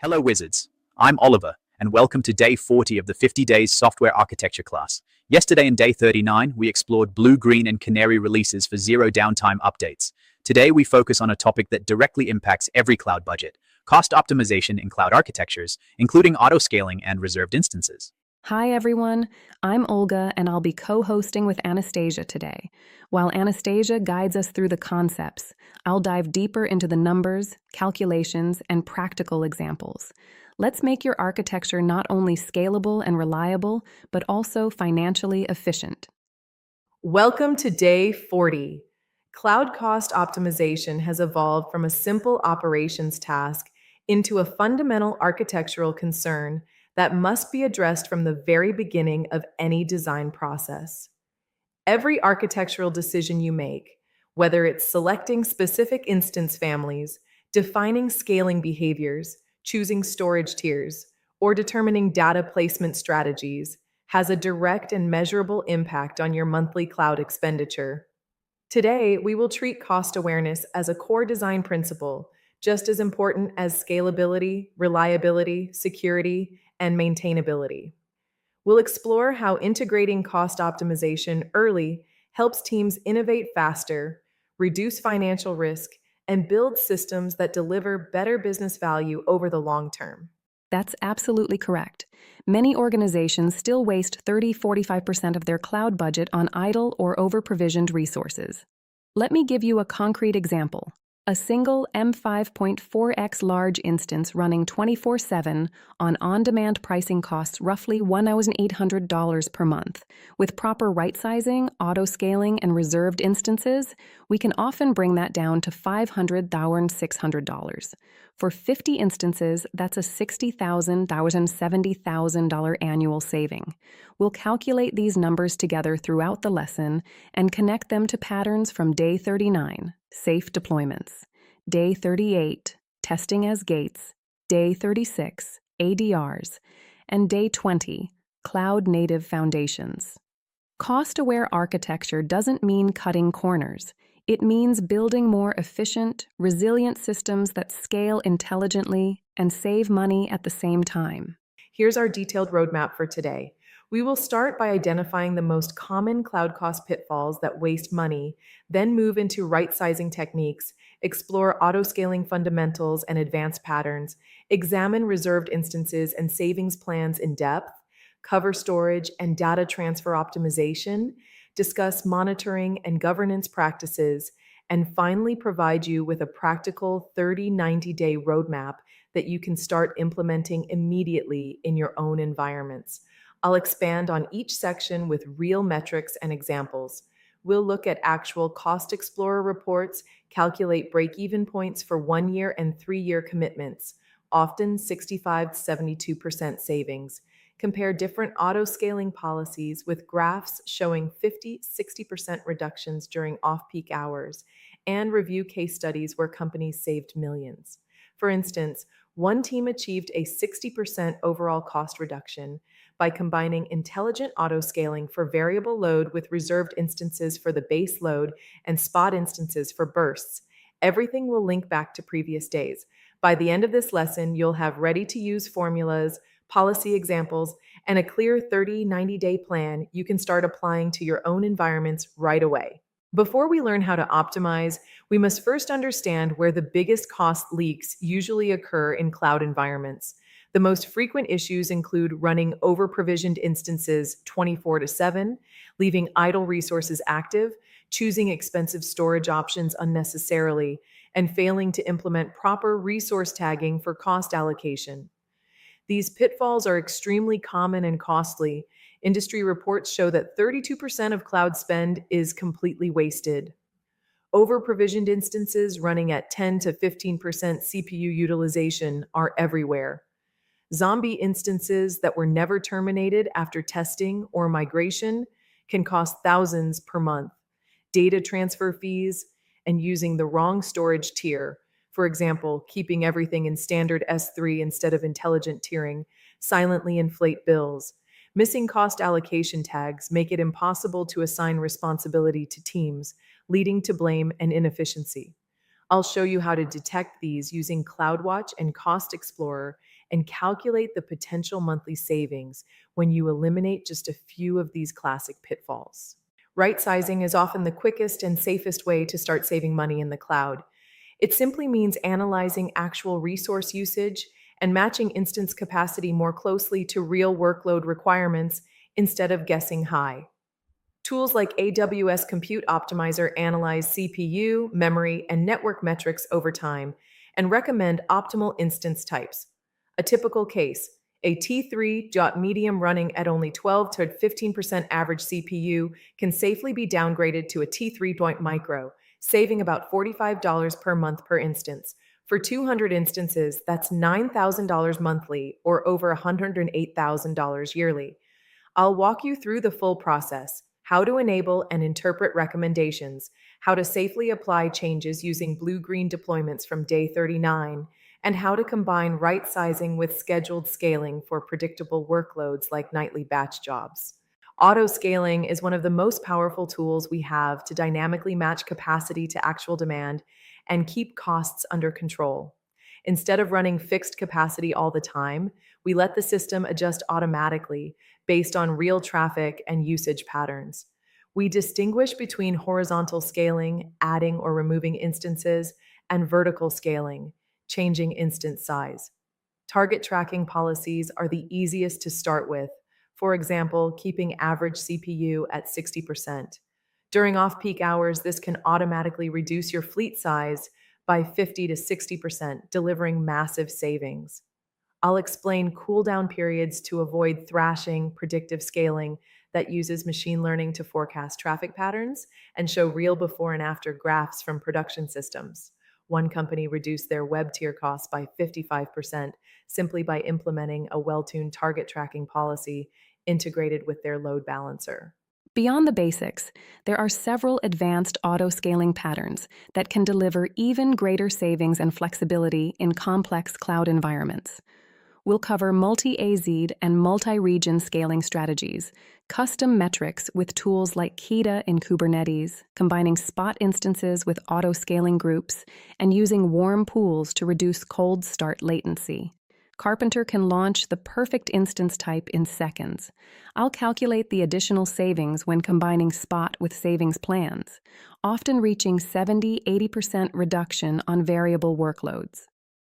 Hello, wizards. I'm Oliver, and welcome to day 40 of the 50 Days Software Architecture class. Yesterday in day 39, we explored blue, green, and canary releases for zero downtime updates. Today, we focus on a topic that directly impacts every cloud budget: cost optimization in cloud architectures, including auto-scaling and reserved instances. Hi everyone, I'm Olga and I'll be co-hosting with Anastasia today. While Anastasia guides us through the concepts, I'll dive deeper into the numbers, calculations, and practical examples. Let's make your architecture not only scalable and reliable, but also financially efficient. Welcome to day 40. Cloud cost optimization has evolved from a simple operations task into a fundamental architectural concern that must be addressed from the very beginning of any design process. Every architectural decision you make, whether it's selecting specific instance families, defining scaling behaviors, choosing storage tiers, or determining data placement strategies, has a direct and measurable impact on your monthly cloud expenditure. Today, we will treat cost awareness as a core design principle, just as important as scalability, reliability, security, and maintainability. We'll explore how integrating cost optimization early helps teams innovate faster, reduce financial risk, and build systems that deliver better business value over the long term. That's absolutely correct. Many organizations still waste 30-45% of their cloud budget on idle or over-provisioned resources. Let me give you a concrete example. A single M5.4x large instance running 24/7 on-demand pricing costs roughly $1,800 per month. With proper right-sizing, auto-scaling, and reserved instances, we can often bring that down to $500,600. For 50 instances, that's a $60,000, $70,000 annual saving. We'll calculate these numbers together throughout the lesson and connect them to patterns from day 39, safe deployments, day 38, testing as gates, day 36, ADRs, and day 20, cloud-native foundations. Cost-aware architecture doesn't mean cutting corners. It means building more efficient, resilient systems that scale intelligently and save money at the same time. Here's our detailed roadmap for today. We will start by identifying the most common cloud cost pitfalls that waste money, then move into right-sizing techniques, explore auto-scaling fundamentals and advanced patterns, examine reserved instances and savings plans in depth, cover storage and data transfer optimization, discuss monitoring and governance practices, and finally provide you with a practical 30-90-day roadmap that you can start implementing immediately in your own environments. I'll expand on each section with real metrics and examples. We'll look at actual Cost Explorer reports, calculate break-even points for 1-year and 3-year commitments, often 65-72% savings, compare different auto-scaling policies with graphs showing 50-60% reductions during off-peak hours, and review case studies where companies saved millions. For instance, one team achieved a 60% overall cost reduction by combining intelligent auto-scaling for variable load with reserved instances for the base load and spot instances for bursts. Everything will link back to previous days. By the end of this lesson, you'll have ready-to-use formulas, policy examples, and a clear 30-90-day plan you can start applying to your own environments right away. Before we learn how to optimize, we must first understand where the biggest cost leaks usually occur in cloud environments. The most frequent issues include running over-provisioned instances 24/7, leaving idle resources active, choosing expensive storage options unnecessarily, and failing to implement proper resource tagging for cost allocation. These pitfalls are extremely common and costly. Industry reports show that 32% of cloud spend is completely wasted. Over-provisioned instances running at 10 to 15% CPU utilization are everywhere. Zombie instances that were never terminated after testing or migration can cost thousands per month. Data transfer fees and using the wrong storage tier, for example, keeping everything in standard S3 instead of intelligent tiering, silently inflate bills. Missing cost allocation tags make it impossible to assign responsibility to teams, leading to blame and inefficiency. I'll show you how to detect these using CloudWatch and Cost Explorer and calculate the potential monthly savings when you eliminate just a few of these classic pitfalls. Right sizing is often the quickest and safest way to start saving money in the cloud. It simply means analyzing actual resource usage and matching instance capacity more closely to real workload requirements instead of guessing high. Tools like AWS Compute Optimizer analyze CPU, memory, and network metrics over time and recommend optimal instance types. A typical case: a T3 jot medium running at only 12 to 15% average CPU can safely be downgraded to a T3 joint micro, saving about $45 per month per instance. For 200 instances, that's $9,000 monthly or over $108,000 yearly. I'll walk you through the full process: how to enable and interpret recommendations, how to safely apply changes using blue-green deployments from day 39, and how to combine right sizing with scheduled scaling for predictable workloads like nightly batch jobs. Auto scaling is one of the most powerful tools we have to dynamically match capacity to actual demand and keep costs under control. Instead of running fixed capacity all the time, we let the system adjust automatically based on real traffic and usage patterns. We distinguish between horizontal scaling, adding or removing instances, and vertical scaling, changing instance size. Target tracking policies are the easiest to start with. For example, keeping average CPU at 60%. During off-peak hours, this can automatically reduce your fleet size by 50 to 60%, delivering massive savings. I'll explain cooldown periods to avoid thrashing, predictive scaling that uses machine learning to forecast traffic patterns, and show real before and after graphs from production systems. One company reduced their web tier costs by 55% simply by implementing a well-tuned target tracking policy integrated with their load balancer. Beyond the basics, there are several advanced auto-scaling patterns that can deliver even greater savings and flexibility in complex cloud environments. We'll cover multi-AZ and multi-region scaling strategies, custom metrics with tools like Kita in Kubernetes, combining spot instances with auto-scaling groups, and using warm pools to reduce cold start latency. Karpenter can launch the perfect instance type in seconds. I'll calculate the additional savings when combining spot with savings plans, often reaching 70–80% reduction on variable workloads.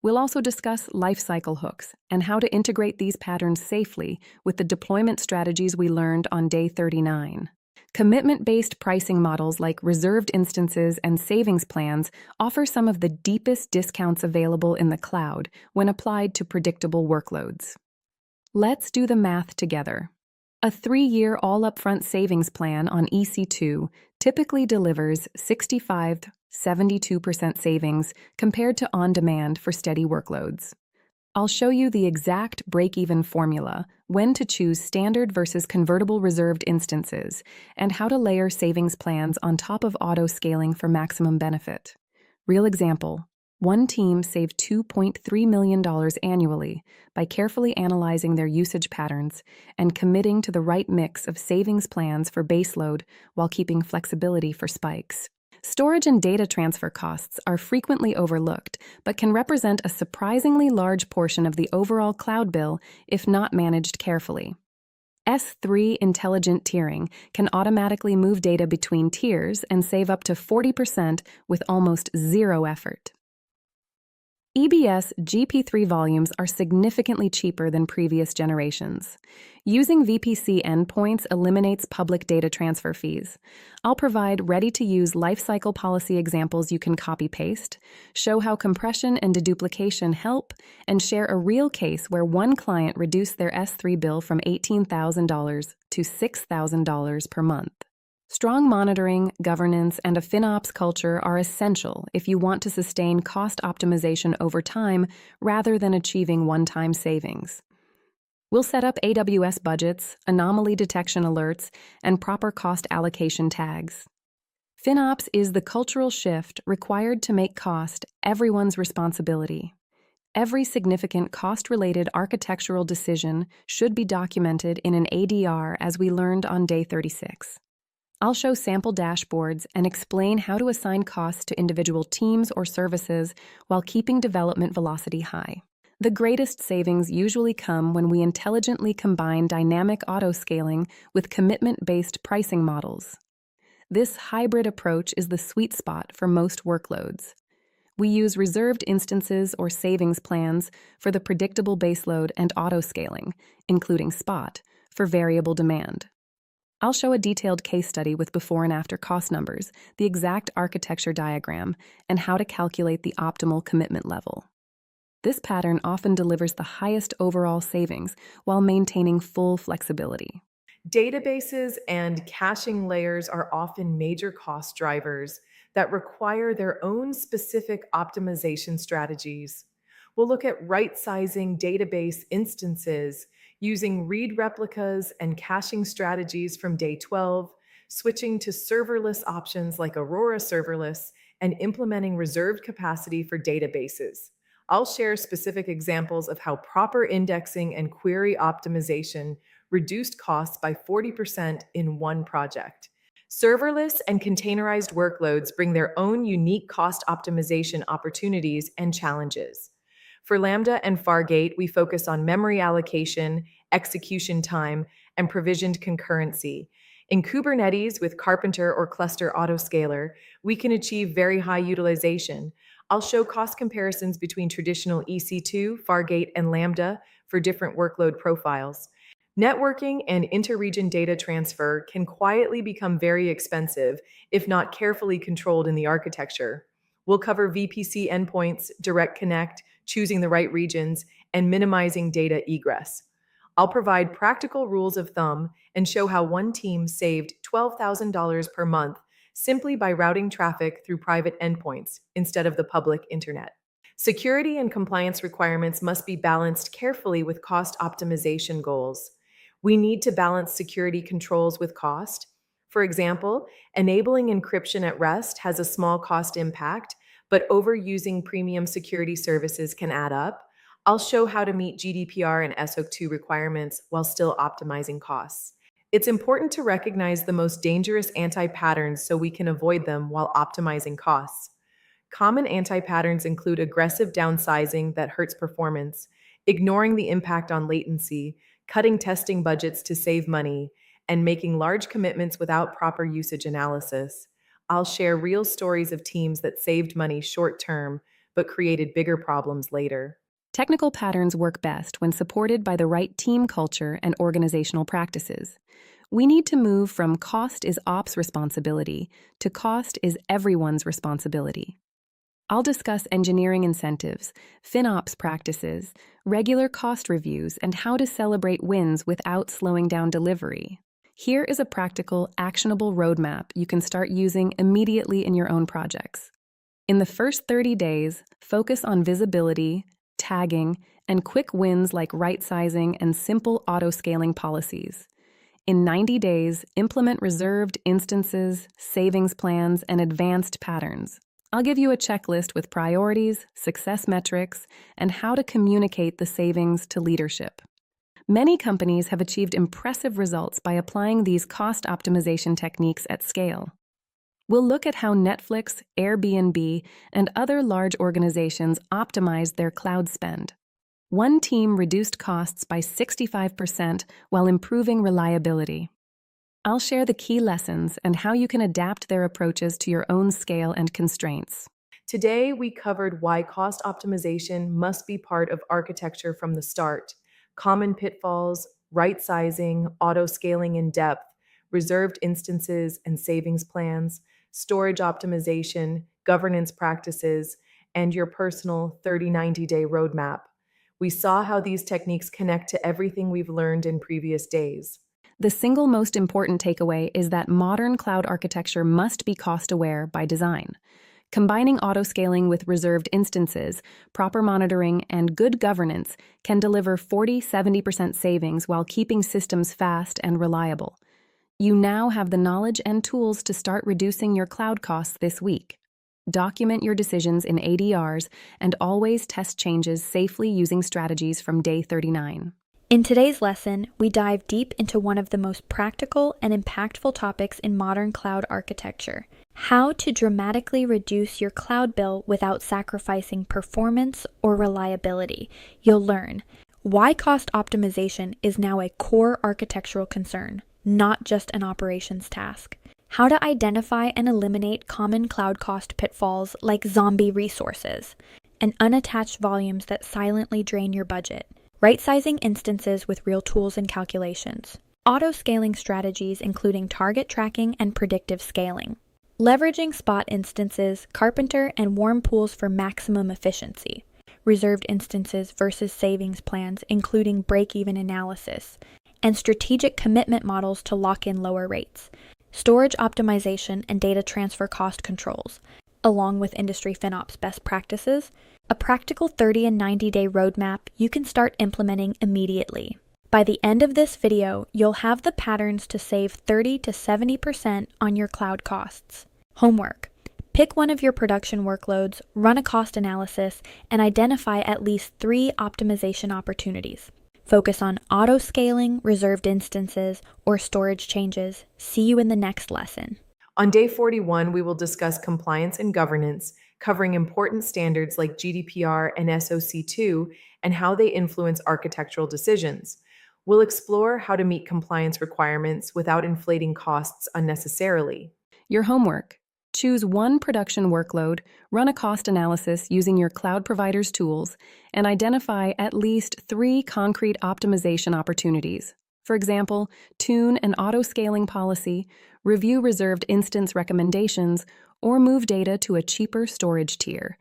We'll also discuss lifecycle hooks and how to integrate these patterns safely with the deployment strategies we learned on day 39. Commitment-based pricing models like reserved instances and savings plans offer some of the deepest discounts available in the cloud when applied to predictable workloads. Let's do the math together. A 3-year all-upfront savings plan on EC2 typically delivers 65–72% savings compared to on-demand for steady workloads. I'll show you the exact break-even formula, when to choose standard versus convertible reserved instances, and how to layer savings plans on top of auto-scaling for maximum benefit. Real example: one team saved $2.3 million annually by carefully analyzing their usage patterns and committing to the right mix of savings plans for baseload while keeping flexibility for spikes. Storage and data transfer costs are frequently overlooked, but can represent a surprisingly large portion of the overall cloud bill if not managed carefully. S3 intelligent tiering can automatically move data between tiers and save up to 40% with almost zero effort. EBS GP3 volumes are significantly cheaper than previous generations. Using VPC endpoints eliminates public data transfer fees. I'll provide ready-to-use lifecycle policy examples you can copy-paste, show how compression and deduplication help, and share a real case where one client reduced their S3 bill from $18,000 to $6,000 per month. Strong monitoring, governance, and a FinOps culture are essential if you want to sustain cost optimization over time rather than achieving one-time savings. We'll set up AWS budgets, anomaly detection alerts, and proper cost allocation tags. FinOps is the cultural shift required to make cost everyone's responsibility. Every significant cost-related architectural decision should be documented in an ADR, as we learned on day 36. I'll show sample dashboards and explain how to assign costs to individual teams or services while keeping development velocity high. The greatest savings usually come when we intelligently combine dynamic auto-scaling with commitment-based pricing models. This hybrid approach is the sweet spot for most workloads. We use reserved instances or savings plans for the predictable baseload and auto-scaling, including Spot, for variable demand. I'll show a detailed case study with before and after cost numbers, the exact architecture diagram, and how to calculate the optimal commitment level. This pattern often delivers the highest overall savings while maintaining full flexibility. Databases and caching layers are often major cost drivers that require their own specific optimization strategies. We'll look at right-sizing database instances using read replicas and caching strategies from day 12, switching to serverless options like Aurora Serverless, and implementing reserved capacity for databases. I'll share specific examples of how proper indexing and query optimization reduced costs by 40% in one project. Serverless and containerized workloads bring their own unique cost optimization opportunities and challenges. For Lambda and Fargate, we focus on memory allocation, execution time, and provisioned concurrency. In Kubernetes with Karpenter or Cluster Autoscaler, we can achieve very high utilization. I'll show cost comparisons between traditional EC2, Fargate, and Lambda for different workload profiles. Networking and inter-region data transfer can quietly become very expensive if not carefully controlled in the architecture. We'll cover VPC endpoints, direct connect, choosing the right regions, and minimizing data egress. I'll provide practical rules of thumb and show how one team saved $12,000 per month simply by routing traffic through private endpoints instead of the public internet. Security and compliance requirements must be balanced carefully with cost optimization goals. We need to balance security controls with cost. For example, enabling encryption at rest has a small cost impact, but overusing premium security services can add up. I'll show how to meet GDPR and SOC 2 requirements while still optimizing costs. It's important to recognize the most dangerous anti-patterns so we can avoid them while optimizing costs. Common anti-patterns include aggressive downsizing that hurts performance, ignoring the impact on latency, cutting testing budgets to save money, and making large commitments without proper usage analysis. I'll share real stories of teams that saved money short-term but created bigger problems later. Technical patterns work best when supported by the right team culture and organizational practices. We need to move from cost is ops responsibility to cost is everyone's responsibility. I'll discuss engineering incentives, FinOps practices, regular cost reviews, and how to celebrate wins without slowing down delivery. Here is a practical, actionable roadmap you can start using immediately in your own projects. In the first 30 days, focus on visibility, tagging, and quick wins like right-sizing and simple auto-scaling policies. In 90 days, implement reserved instances, savings plans, and advanced patterns. I'll give you a checklist with priorities, success metrics, and how to communicate the savings to leadership. Many companies have achieved impressive results by applying these cost optimization techniques at scale. We'll look at how Netflix, Airbnb, and other large organizations optimized their cloud spend. One team reduced costs by 65% while improving reliability. I'll share the key lessons and how you can adapt their approaches to your own scale and constraints. Today, we covered why cost optimization must be part of architecture from the start, common pitfalls, right-sizing, auto-scaling in depth, reserved instances and savings plans, storage optimization, governance practices, and your personal 30-90-day roadmap. We saw how these techniques connect to everything we've learned in previous days. The single most important takeaway is that modern cloud architecture must be cost-aware by design. Combining auto-scaling with reserved instances, proper monitoring, and good governance can deliver 40-70% savings while keeping systems fast and reliable. You now have the knowledge and tools to start reducing your cloud costs this week. Document your decisions in ADRs and always test changes safely using strategies from day 39. In today's lesson, we dive deep into one of the most practical and impactful topics in modern cloud architecture, How to dramatically reduce your cloud bill without sacrificing performance or reliability. You'll learn why cost optimization is now a core architectural concern, not just an operations task. How to identify and eliminate common cloud cost pitfalls like zombie resources and unattached volumes that silently drain your budget. Right-sizing instances with real tools and calculations. Auto-scaling strategies including target tracking and predictive scaling. Leveraging spot instances, Karpenter, and warm pools for maximum efficiency. Reserved instances versus savings plans including break-even analysis. And strategic commitment models to lock in lower rates. Storage optimization and data transfer cost controls, along with industry FinOps best practices, a practical 30 and 90-day roadmap you can start implementing immediately. By the end of this video, you'll have the patterns to save 30 to 70% on your cloud costs. Homework. Pick one of your production workloads, run a cost analysis, and identify at least 3 optimization opportunities. Focus on auto-scaling, reserved instances, or storage changes. See you in the next lesson. On day 41, we will discuss compliance and governance, covering important standards like GDPR and SOC2 and how they influence architectural decisions. We'll explore how to meet compliance requirements without inflating costs unnecessarily. Your homework. Choose one production workload, run a cost analysis using your cloud provider's tools, and identify at least 3 concrete optimization opportunities. For example, tune an auto-scaling policy, review reserved instance recommendations, or move data to a cheaper storage tier.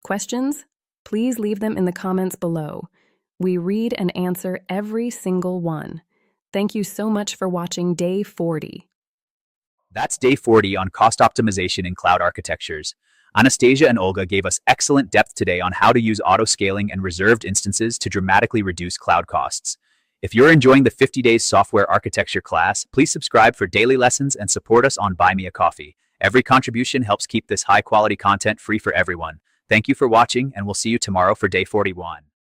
Questions? Please leave them in the comments below. We read and answer every single one. Thank you so much for watching Day 40. That's day 40 on cost optimization in cloud architectures. Anastasia and Olga gave us excellent depth today on how to use auto-scaling and reserved instances to dramatically reduce cloud costs. If you're enjoying the 50 Days Software Architecture class, please subscribe for daily lessons and support us on Buy Me a Coffee. Every contribution helps keep this high-quality content free for everyone. Thank you for watching, and we'll see you tomorrow for Day 41.